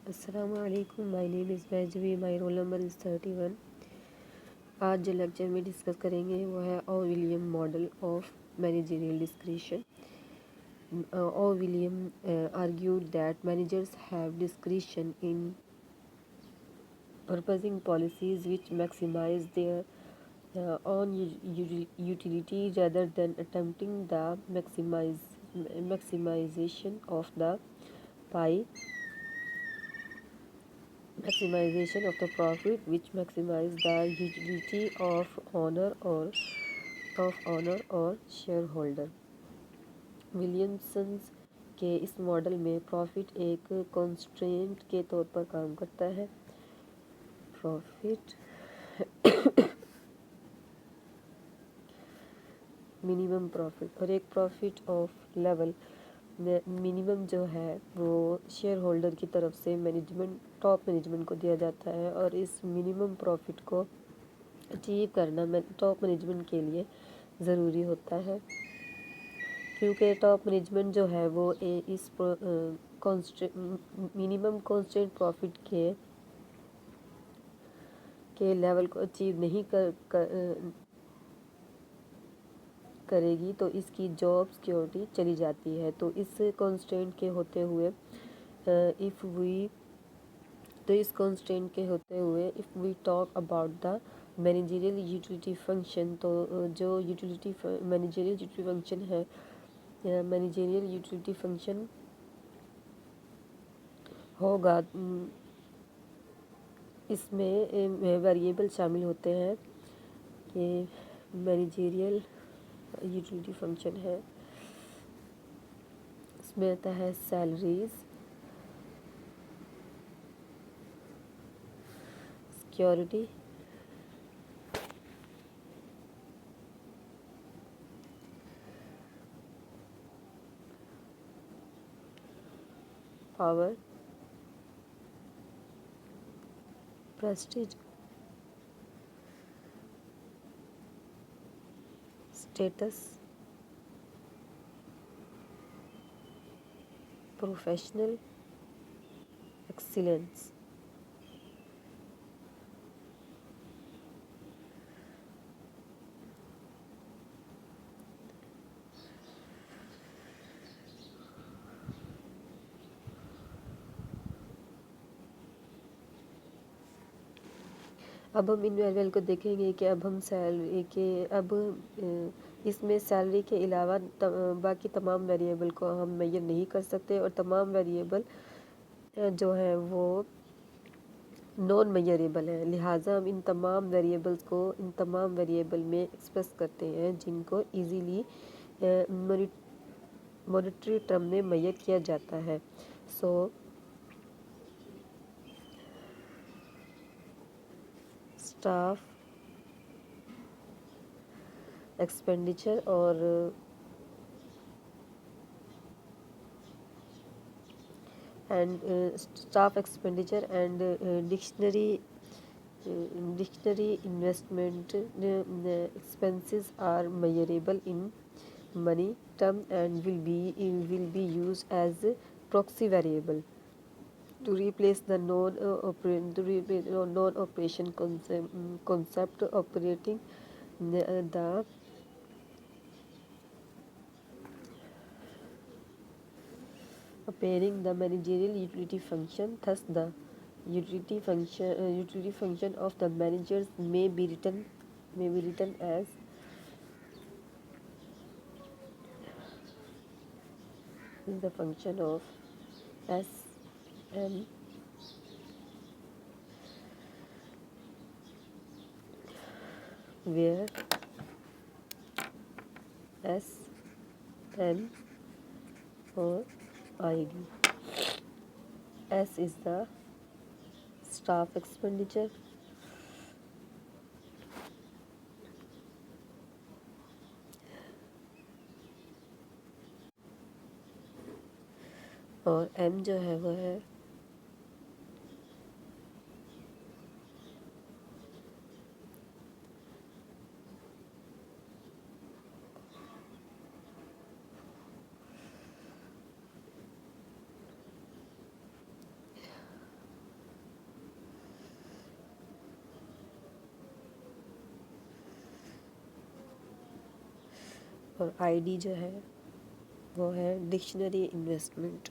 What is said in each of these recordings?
अस्सलामुअलैकुम, my name is Baijvi, my roll number is 31। आज जो लेक्चर में डिस्कस करेंगे वो है O William model of managerial discretion. O William argued that managers have discretion in purposing policies which maximize their own utility rather than attempting the maximization of the pie. Maximization of the profit which maximize the utility of owner or shareholder। Williamson के इस model में profit एक constraint के तौर पर काम करता है। प्रॉफिट मिनिमम प्रॉफिट और एक प्रॉफिट ऑफ लेवल मिनिमम जो है वो शेयर होल्डर की तरफ से टॉप मैनेजमेंट को दिया जाता है, और इस मिनिमम प्रॉफिट को अचीव करना टॉप मैनेजमेंट के लिए ज़रूरी होता है, क्योंकि टॉप मैनेजमेंट जो है वो इस मिनिमम कॉन्स्टेंट प्रॉफिट के लेवल को अचीव नहीं करेगी तो इसकी जॉब सिक्योरिटी चली जाती है। तो इस कॉन्स्टेंट के होते हुए if we talk about the managerial utility function, तो जो मैनेजरियल यूटिलिटी फंक्शन है, मैनेजरियल यूटिलिटी फंक्शन होगा, इसमें वेरिएबल शामिल होते हैं कि मैनेजरियल यूटिलिटी फंक्शन है। इसमें आता है salaries, security, power, Prestige, status, professional excellence. अब हम इन वेरिएबल को देखेंगे कि इसमें सैलरी के अलावा बाकी तमाम वेरिएबल को हम मेजर नहीं कर सकते, और तमाम वेरिएबल जो है वो नॉन मेजरेबल है। लिहाजा हम इन तमाम वेरिएबल में एक्सप्रेस करते हैं जिनको इजीली मॉनेटरी टर्म में मेजर किया जाता है। स्टाफ एक्सपेंडिचर और staff expenditure and dictionary investment expenses are measurable in money term and will be used as proxy variable to replace the non-operation concept operating the appearing the managerial utility function. Thus the utility function of the managers may be written as is the function of SM where SN or ID. S is the staff expenditure, और M जो है वो है और ID जो है वो है डिक्शनरी इन्वेस्टमेंट।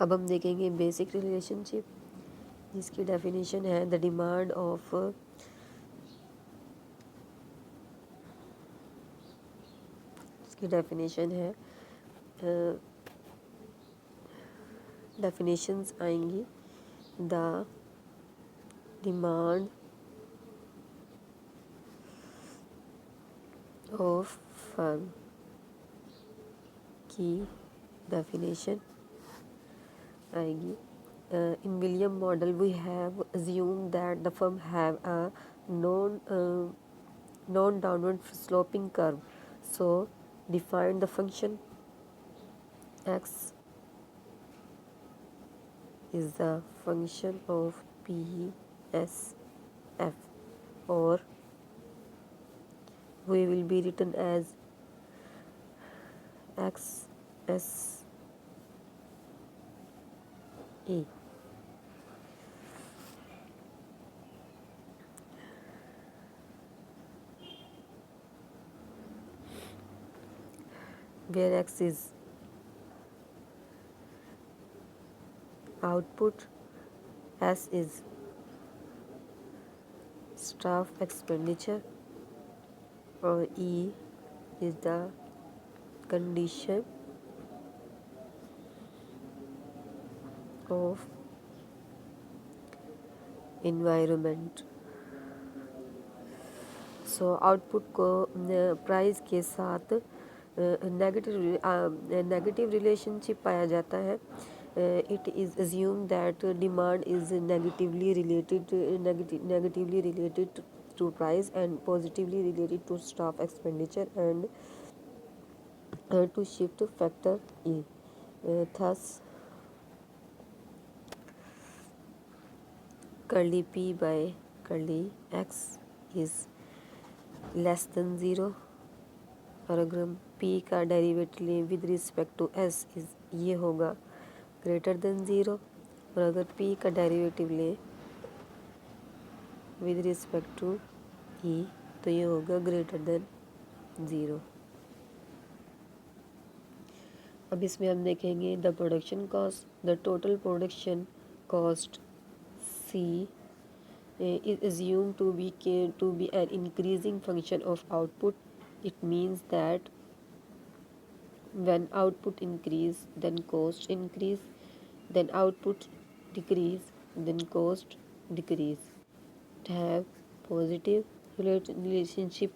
अब हम देखेंगे बेसिक रिलेशनशिप, जिसकी डेफिनेशन है द डिमांड ऑफ इसकी डेफिनेशन है, डेफिनेशंस आएंगी। द डिमांड ऑफ फर्म की डेफिनेशन आएगी। In William model, we have assumed that the firm have a non-downward sloping curve. So, define the function x is the function of P S F, or we will be written as x S A. Where x is output, S is staff expenditure, or E is the condition of environment। So output को price के साथ negative relationship पाया जाता है। It is assume that demand is negatively related to price and positively related to staff expenditure and to shift factor E. Thus curly p by curly x is less than zero. और अगर हम p का derivative लें with respect to s is ये होगा greater than zero. और अगर p का डेरिवेटिव लें विद रिस्पेक्ट टू e तो ये होगा ग्रेटर देन ज़ीरो। अब इसमें हम देखेंगे the production cost. The total production cost C is assumed to be an increasing function of output. It means that when output increase, then cost increase, then output decrease, then cost decrease. To have positive relationship।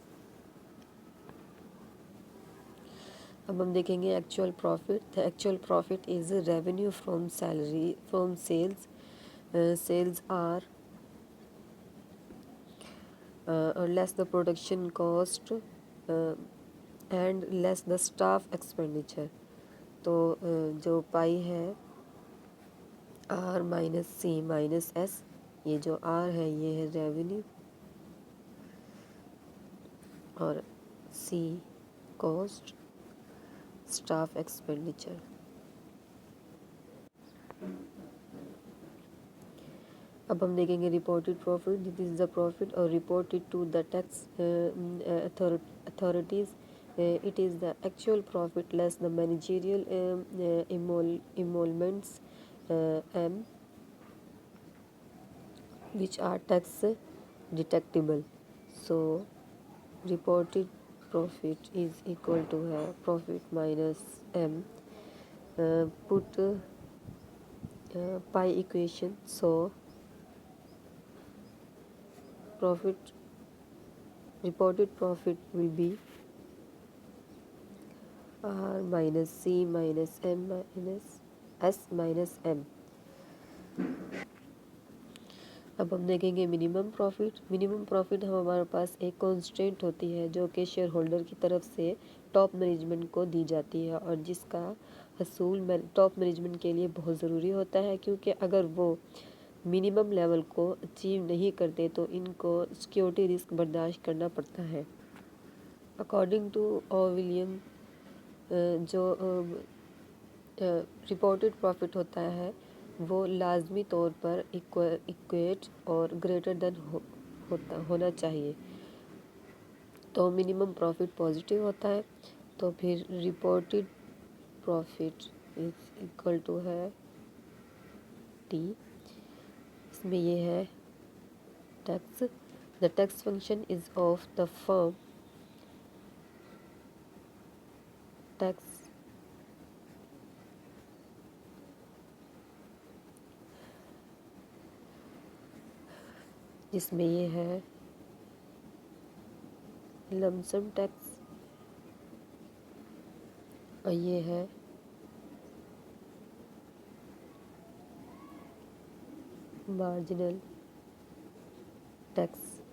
अब हम देखेंगे actual profit. The actual profit is revenue from sales. Sales are less the production cost and less the staff expenditure। तो जो पाई है R minus C minus S, ये जो R है ये है रेवेन्यू और C कॉस्ट स्टाफ एक्सपेंडिचर। अब हम देखेंगे reported profit. This is the profit और reported to the tax authorities. It is the actual profit less the managerial emoluments M which are tax deductible। So reported profit is equal to profit minus M। Put pi equation। So profit, reported profit will be R minus C minus M minus S minus M। अब हम देखेंगे minimum profit. Minimum profit हमारे पास एक constant होती है जो कि share holder की तरफ से टॉप मैनेजमेंट को दी जाती है और जिसका हसूल टॉप मैनेजमेंट के लिए बहुत ज़रूरी होता है, क्योंकि अगर वो मिनिमम लेवल को अचीव नहीं करते तो इनको सिक्योरिटी रिस्क बर्दाश्त करना पड़ता है। अकॉर्डिंग टू विलियम, जो रिपोर्टेड प्रॉफिट होता है वो लाजमी तौर पर इक्वेट और ग्रेटर देन होना चाहिए। तो मिनिमम प्रॉफिट पॉजिटिव होता है, तो फिर reported profit is equal to है टी। इसमें ये है tax, the tax function is of the firm tax जिसमें ये है लमसम टैक्स और ये है मार्जिनल टैक्स।